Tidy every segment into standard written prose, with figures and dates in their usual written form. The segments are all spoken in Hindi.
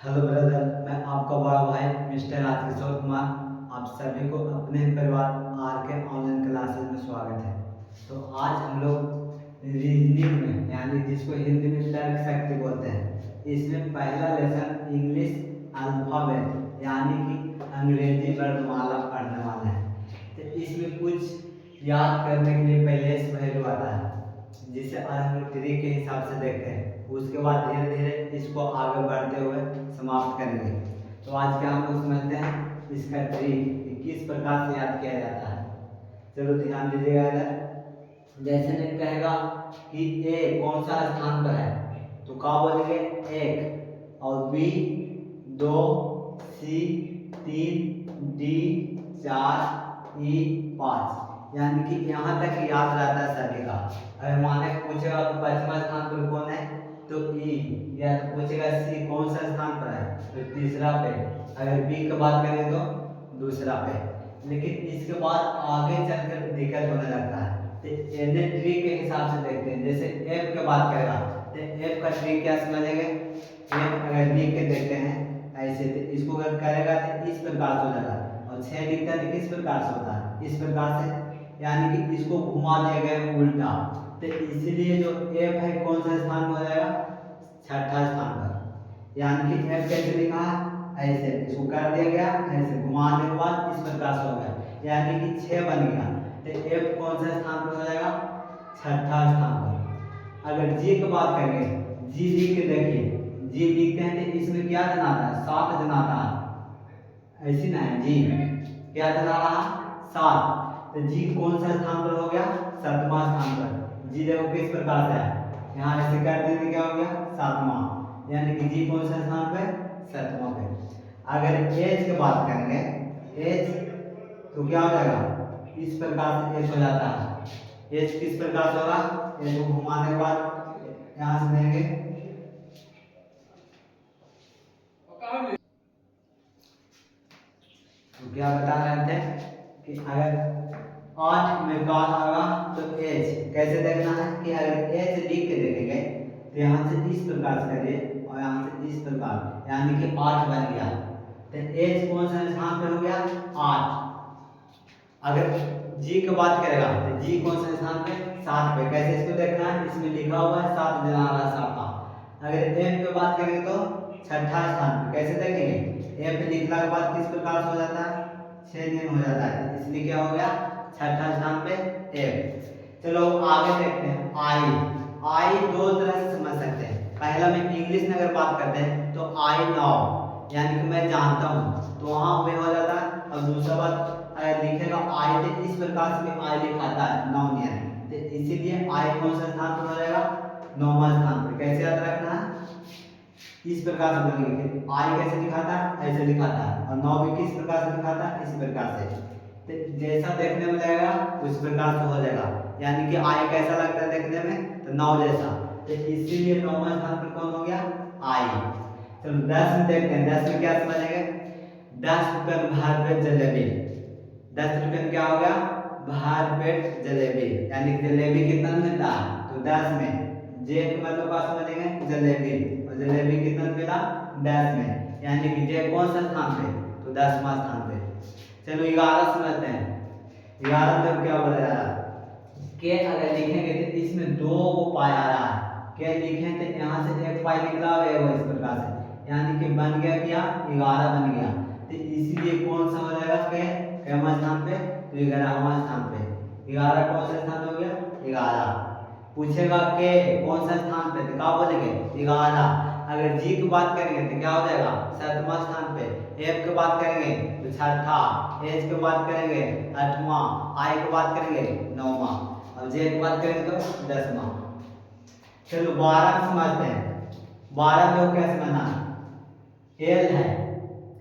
हेलो ब्रदर, मैं आपका बड़ा भाई मिस्टर राजकिशोर कुमार। आप सभी को अपने परिवार आर के ऑनलाइन क्लासेस में स्वागत है। तो आज हम लोग रीजनिंग में यानी जिसको हिंदी में तर्क शक्ति बोलते हैं, इसमें पहला लेसन इंग्लिश अल्फाबेट यानी कि अंग्रेजी वर्णमाला पढ़ने वाले हैं। तो इसमें कुछ याद करने के लिए पहले से पहलू आता है, जिसे आज हम लोग ट्री के हिसाब से देखते हैं। उसके बाद धीरे धीरे इसको आगे बढ़ते हुए समाप्त करेंगे। तो आज क्या हम लोग समझते हैं इसका ट्री किस प्रकार से याद किया जाता है। चलो ध्यान दीजिएगा इधर। जैसे नहीं कहेगा कि ए कौन सा स्थान पर है, तो क्या बोलेंगे एक, और बी 2, सी 3, डी 4, ई 5, यानी कि यहाँ तक याद रहता है सभी का। अगर माने पूछेगा तो 5वां स्थान पर कौन है, तो ई, या तो पूछेगा सी कौन सा स्थान पर है, तो तीसरा पे। अगर बी की बात करें तो दूसरा पे। लेकिन इसके बाद आगे चलकर दिक्कत होने लगता है। तो एन ट्री के हिसाब से देखते हैं। जैसे एफ की बात करेगा तो एफ का ट्री क्या समझेंगे। एफ अगर डी के देखते हैं ऐसे, तो इसको अगर करेगा तो इस प्रकार से हो जाएगा, और 6 दिखता है तो किस प्रकार से होता है, इस प्रकार से, यानी कि इसको घुमा दिया गया उल्टा। तो इसीलिए जो एफ है कौन सा स्थान में हो जाएगा, छठा स्थान पर। यानी कि एफ कैसे लिखा है, ऐसे इसको कर दिया गया, ऐसे घुमाने के बाद इस प्रकार से हो गया, यानी कि 6 बन गया। तो एफ कौन सा स्थान पर हो जाएगा, छठा स्थान पर। अगर जी की बात करेंगे, जी लिख के देखिए, जी लिखते हैं तो इसमें क्या जनाता है, 7 जनाता है, ऐसी ना है जी, क्या जना रहा, 7। तो जी कौन सा स्थान पर हो गया, 7वां स्थान पर। जी देखो किस प्रकार से है, यहाँ ऐसे कर देंगे क्या हो गया 7वां, यानी कि जी कौन सा स्थान पे, 7वां पे। अगर एच की बात करेंगे, एच तो क्या हो जाएगा, इस प्रकार से एच हो जाता है। एच किस प्रकार से होगा, एच को घुमाने के बाद यहाँ से देंगे, तो क्या बता रहे थे कि अगर 8 में कौन होगा, तो एच कैसे देखना है कि अगर एच लिख के देखेंगे तो यहाँ से इस प्रकार से करिए और यहाँ से इस प्रकार, यानी कि 8 बन गया। तो एच कौन सा स्थान पे हो गया, 8। अगर जी की बात करेगा तो जी कौन सा स्थान पे, 7 पे। कैसे इसको देखना है, इसमें लिखा हुआ है 7 जना रहा शाखा। अगर एम की बात करेंगे तो छठा स्थान पे। कैसे देखेंगे, एम लिखने के बाद किस प्रकार से हो जाता है, 6 दिन हो जाता है, इसलिए क्या हो गया, छठा स्थान पे एफ। चलो आगे देखते हैं आई। आई दो तरह से समझ सकते हैं। पहला में इंग्लिश में अगर बात करते हैं तो आई नाउ, यानी कि मैं जानता हूँ, तो वहां वे हो जाता है। और दूसरा बात अगर लिखेगा आई तो इस प्रकार से भी आई लिखाता है, नाउन यानी, तो इसीलिए आई कौन सा स्थान पर हो जाएगा, 9वां स्थान पर। कैसे याद रखना है, इस प्रकार से बोलेंगे, आई कैसे लिखाता है, ऐसे लिखाता है, और 9 भी किस प्रकार से लिखाता है, इस प्रकार से। तो जैसा देखने में लगेगा उस प्रकार से हो जाएगा, यानी कि आई कैसा लगता है देखने में, तो 9 जैसा। तो इसीलिए 9वां स्थान पर कौन हो गया, आई। चलो 10 में देखते हैं, 10 में क्या समझेंगे, 10 रुपये में बाहर पेट जलेबी। 10 रुपये में क्या हो गया, बाहर पेट जलेबी, यानी जलेबी कितना मिलता है, तो 10 में। जे के मतलब क्या समझेंगे, जलेबी, और जलेबी कितना मिला, 10 में, यानी कि जे कौन सा स्थान पे, तो 10वां स्थान पे। चलो 11 समझते हैं। 11 में क्या बोला जा रहा है, के अगर लिखेंगे तो इसमें 2 को पाई आ रहा है, के लिखें तो यहाँ से 1 पाई निकला हुआ इस प्रकार से, यानी कि बन गया क्या, 11 बन गया। तो इसीलिए कौन सा हो जाएगा, के केवां स्थान पे, तो 11वां स्थान पे। 11 कौन सा स्थान हो गया, 11। पूछेगा के कौन सा स्थान पे, तो क्या बोलेंगे, 11। अगर जी की बात करेंगे तो क्या हो जाएगा, 7वां स्थान पे। एफ की बात करेंगे तो छठा, एच की बात करेंगे 8वां, आई की बात करेंगे 9वां, और जे की बात करेंगे तो 10वां। चलो 12 समझते हैं। 12 में क्या समझना है, एल है,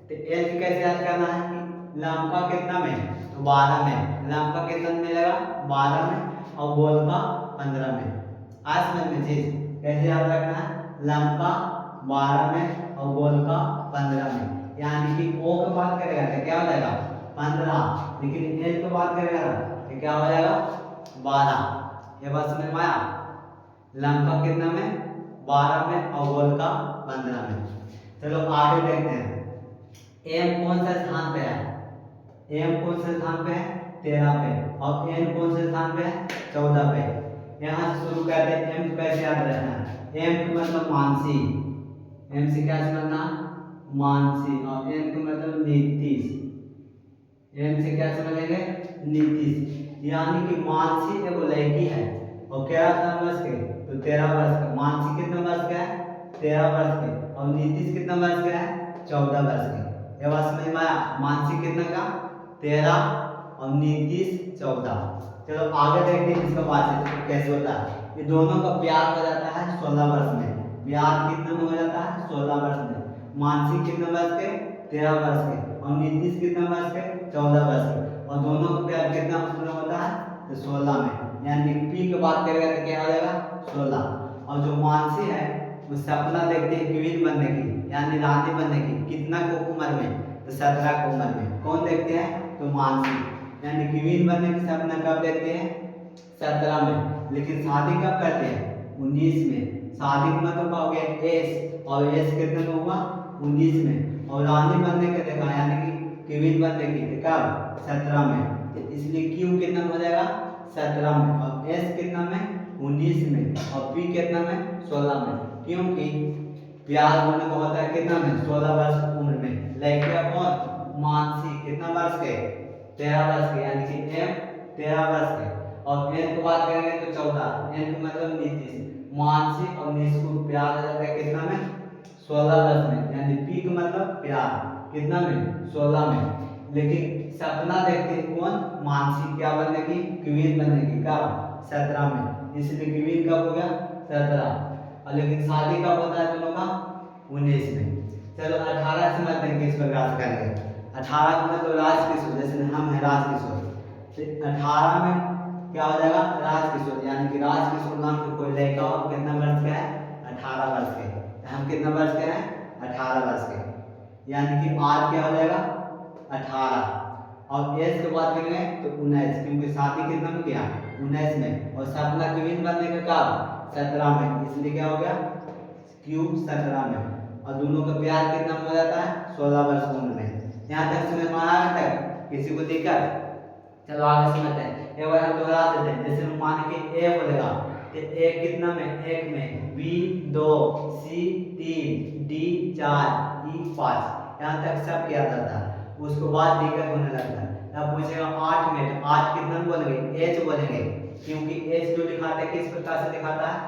तो एल की कैसे याद करना है कि लंबा कितना में, तो 12 में। लंबा कितना में मिलेगा, 12 में, और गोल का 15 में। आज समझ में चीज कैसे याद रखना है, लंबा 12 में और गोल का 15 में, यानी कि ओ की बात करेगा तो क्या हो जाएगा, 15, लेकिन एल की बात करेगा तो क्या हो जाएगा, 12। ये बात समझ में आया, लंबा कितना में, 12 में, और गोल का 15 में। चलो आगे देखते हैं। एम कौन सा स्थान पे है? एम कौन से स्थान पे है? 13 पे। और एन कौन से स्थान पे है? 14 पे। यहाँ से शुरू करते हैं। एम को कैसे याद रखना है? एम का मतलब मानसी, एम से क्या समझना? मानसी। और एन का मतलब नीतीश, एम से क्या समझेंगे? नीतीश। यानी कि मानसी एगो लड़की है और कितना वर्ष के? तो 13 वर्ष का। मानसी कितना वर्ष का है? 13 वर्ष के। और नीतीश कितना वर्ष का है? 14 वर्ष के। ये बात समझ में आया? मानसी कितना का? 13 और नीतीश 14। चलो आगे देखते हैं इसका बातचीत कैसे होता है। ये दोनों का प्यार हो जाता है 16 वर्ष में। प्यार कितने में हो जाता है? 16 वर्ष में। मानसी कितने वर्ष के? 13 वर्ष के। और नीतीश कितने वर्ष के? 14 वर्ष के। और दोनों का प्यार कितना मतलब होता है? तो 16 में। यानी पी की बात करेगा तो क्या हो जाएगा? 16। और जो मानसी है वो सपना देखती है क्वीन बनने की, यानी रानी बनने की। कितना को उम्र में? तो 17 की उम्र में। कौन देखते हैं? तो मानसी। यानी क्वीन बनने की सपना कब देखते हैं? 17 में। लेकिन शादी कब करते हैं? 19 में। शादी का मतलब हो गया एज, और एज कितने में हुआ? 19 में। और रानी बनने का देखा, यानी कि क्वीन बनने की तो कब? 17 में। तो इसलिए क्यू कितना हो जाएगा? 17 में। और एस कितना में? 19 में। और पी कितना में? 16 में। क्योंकि प्यार होने को होता है कितना में? 16 वर्ष उम्र में। लड़कियां कौन? मानसी कितना वर्ष के? 13 वर्ष के। यानी कि एम 13 वर्ष के। और एन की बात करेंगे तो 14। एन का मतलब नीतीश। मानसी और नीतीश को प्यार हो जाता है कितना में? 16 वर्ष में। यानी पी का मतलब प्यार कितना में? 16 में। लेकिन सपना देखते हैं कौन? मानसी क्या बनने की? क्वीन बनने की। कब? 17 में। इसलिए क्वीन कब हो गया? 17। और लेकिन शादी कब होता है दोनों का? 19 में। चलो 18 समझते हैं किस प्रकार से करेंगे। 18 का मतलब राजकिशोर, जैसे हम है राजकिशोर। तो 18 में क्या हो जाएगा? राजकिशोर। यानी कि राजकिशोर नाम का कोई लड़का हो, कितना वर्ष का है? 18 वर्ष के। हम कितना वर्ष के हैं? 18 वर्ष के। यानी कि आर क्या हो जाएगा? 18। और एज की बात करेंगे तो 19, क्योंकि शादी कितना में किया? 19 में। और सपना क्वीन बनने का कब? 17 में। इसलिए क्या हो गया? क्यू 17 में। और दोनों का प्यार कितना में हो जाता है? 16 वर्ष उम्र में। यहाँ तक समझ में आया तक? किसी को दिक्कत? चलो आगे समझते हैं। एक बार हम दोहरा देते हैं। जैसे मान के ए बोलेगा तो ए कितना में? 1 में। बी 2, सी 3, डी 4, ई 5। यहाँ तक सब किया जाता है। उसके बाद दिक्कत होने लगता है। अब पूछेगा 8 में, तो 8 कितना बोलेंगे? एच बोलेंगे, क्योंकि एच जो दिखाता है किस प्रकार से दिखाता है?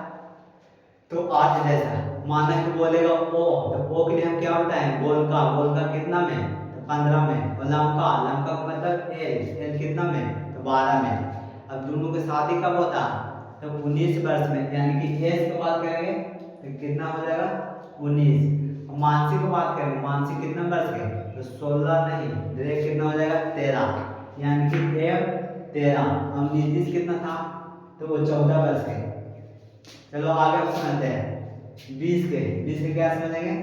तो 8 जैसा। माना कि बोलेगा ओ, तो ओ के लिए हम क्या बताएं? गोलका। गोलका कितना में? तो 15 में। और लमका, लमका का मतलब एल, एल कितना में? तो 12 में। अब दोनों की शादी कब होता है? तो 19 वर्ष में। यानी कि एज की बात करेंगे तो कितना हो जाएगा? 19। मानसी की बात करेंगे, मानसी कितना वर्ष के? तो 16 नहीं, डायरेक्ट कितना हो जाएगा? 13। यानी कि एम 13। अब नीतीश कितना था? तो वो 14 वर्ष के। चलो आगे हम समझते हैं 20 के। 20 के क्या समझेंगे?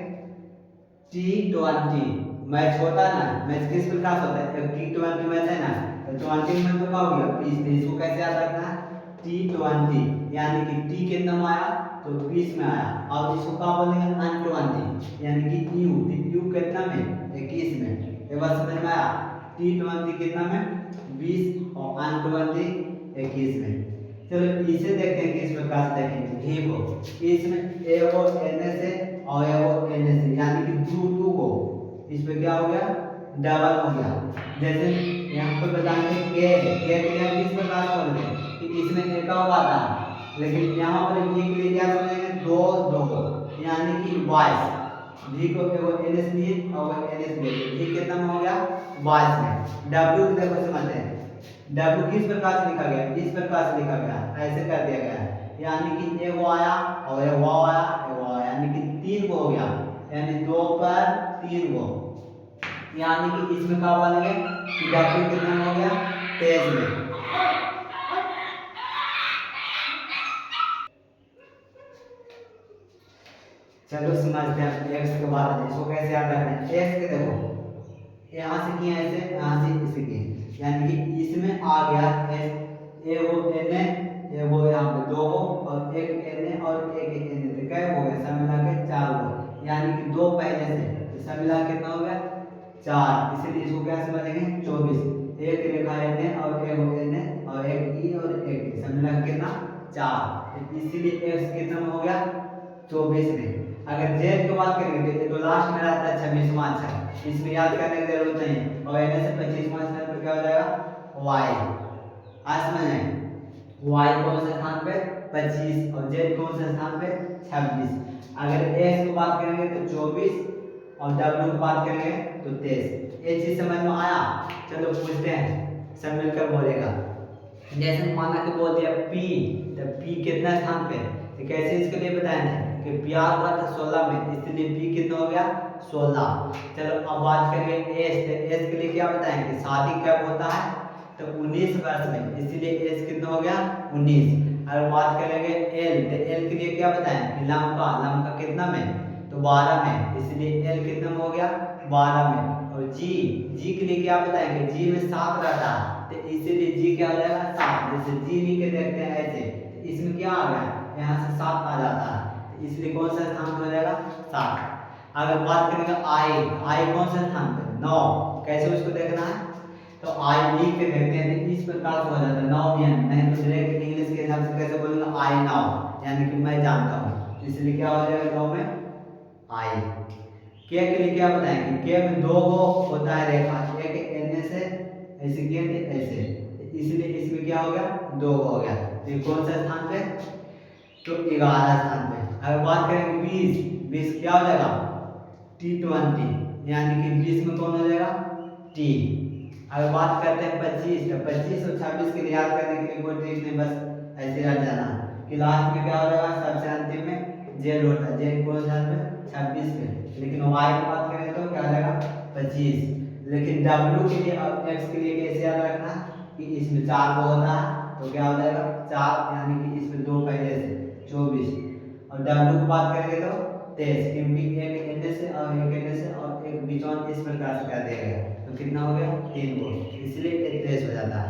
T20 मैच होता है ना। मैच किस प्रकार से होता है? T20 मैच है ना, तो 20 में तो क्या हो गया? 20। तो इसको कैसे याद रखना है? T20। यानी कि T कितना में आया? तो 20 में आया। और इसको क्या बोलेंगे? N20। यानी कि U, तो U कितना में? 21 में। ये बात समझ में आया? T20 कितना में? 20 और N20 21 में। चलो इसे देखते हैं किस प्रकार से देखेंगे। भी को इसमें ए को एन से और ए को एन से, यानी कि 2 को इस पे क्या हो गया? डबल हो गया। जैसे यहाँ पे बताएंगे के के लिए हम किस प्रकार से बोलते हैं कि इसमें एक हुआ था, लेकिन यहाँ पर भी के लिए क्या समझेंगे? 2 यानी कि 22। भी को एन एस लिए और एन एस लिए, भी कितना में हो गया? 22 में। डब्ल्यू को देखो समझते हैं। W किस प्रकार से लिखा गया? इस प्रकार से लिखा गया, ऐसे कर दिया गया है। यानी कि ए वो आया और ए वो आया, ए वो आया, यानी कि 3 को हो गया। यानी 2 पर 3 को। यानी कि इसमें क्या बोलेंगे कि W कितना हो गया? 23 में। चलो समझते हैं x के बारे में। इसको कैसे याद रखना है? x के देखो यहाँ से किए ऐसे, यहाँ से इसे किए, यानी कि इसमें आ गया ए वो एन ए वो यहाँ पे 2 हो और एक एन और एक एन, तो क्या हो गया? सब मिला के 4 हो। यानी कि 2 पहले से, तो सब मिला कितना हो गया 4, इसीलिए इसको क्या समझेंगे 24। एक रेखा एन और एक एन और एक ई और एक ई, सब मिला कितना 4, इसीलिए x कितना में हो गया 24 में। अगर z की बात करेंगे तो ये तो लास्ट में रहता है 26वां अक्षर, इसमें याद करने की जरूरत नहीं है, और एन से 25वां अक्षर पर क्या हो जाएगा y। आज समझें y कौन से स्थान पे 25 और z कौन से स्थान पे 26। अगर x की बात करेंगे तो 24 और w की बात करेंगे तो 23। ये चीज समझ में आया? चलो पूछते हैं, सब मिलकर बोलेगा। जैसे माना कि बोल दिया p, तो p कितना स्थान पे, तो कैसे इसके लिए बताएंगे कि p हुआ था 16 में, इसलिए p कितना हो गया 16। चलो अब बात करेंगे s, तो s के लिए क्या बताएंगे शादी कब होता है तो 19 वर्ष में, इसीलिए एज कितना हो गया 19। अगर बात करेंगे एल, तो एल के लिए क्या बताएं कि लम का कितना में तो 12 में, इसलिए एल कितना में हो गया 12 में। और जी के लिए क्या बताएंगे, जी में 7 रहता है, तो इसीलिए जी क्या हो जाएगा 7। जैसे जी लिख के देखते हैं ऐसे, तो इसमें क्या आ गया यहाँ से 7 आ जाता है, तो इसलिए कौन सा स्थान हो जाएगा 7। अगर बात करेंगे आई कौन सा स्थान पे 9, कैसे उसको देखना है तो आई लिख के देखते हैं, तो इस प्रकार से हो जाता है 9 भी, नहीं तो डायरेक्ट इंग्लिश के हिसाब से कैसे बोलेंगे आई नाउ, यानी कि मैं जानता हूँ, इसलिए क्या हो जाएगा 9 में आई। के लिए क्या बताएंगे, के में 2 गो होता है रेखा, एक एन से ऐसे किया ऐसे, इसलिए इसमें क्या हो गया 2 गो हो गया, तो कौन सा स्थान पे तो 11 स्थान पे। अगर बात करेंगे 20 क्या हो जाएगा T20, यानी कि 20 में कौन हो जाएगा T। अगर बात करते हैं 25, तो 25 और 26 के लिए याद करने के लिए कोई ट्रिक नहीं, बस ऐसे रट जाना कि लास्ट में क्या हो जाएगा सबसे अंतिम में जेल होता है, जेल कौन सा में 26 में, लेकिन वाई की बात करें तो क्या हो जाएगा 25। लेकिन W के लिए अब x के लिए कैसे याद रखना कि इसमें 4 को होता है, तो क्या हो जाएगा 4, यानी कि इसमें 2 पहले से 24, और W की बात करेंगे तो 23, क्योंकि एक एन से और एक एन से और एक बीचों इस प्रकार से कर दिया गया, तो कितना हो गया 3 को, इसलिए 23 हो जाता है।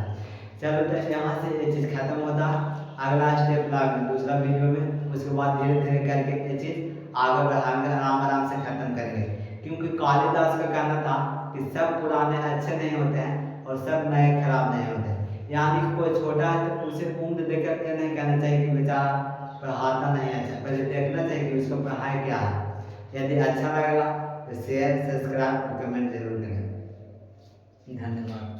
चलो तो यहाँ से ये चीज़ खत्म होता है, अगला स्टेप लाएंगे दूसरा वीडियो में, उसके बाद धीरे धीरे करके ये चीज़ आगे बढ़ाएंगे, आराम से खत्म करेंगे। क्योंकि कालिदास का कहना था कि सब पुराने अच्छे नहीं होते हैं और सब नए खराब नहीं होते, यानी कि कोई छोटा है तो उसे उम्र देकर ये नहीं कहना चाहिए कि बेचारा पढ़ाता नहीं अच्छा, पहले देखना चाहिए कि उसको पढ़ाई क्या है। यदि अच्छा लगेगा तो शेयर सब्सक्राइब और कमेंट जरूर करें। धन्यवाद।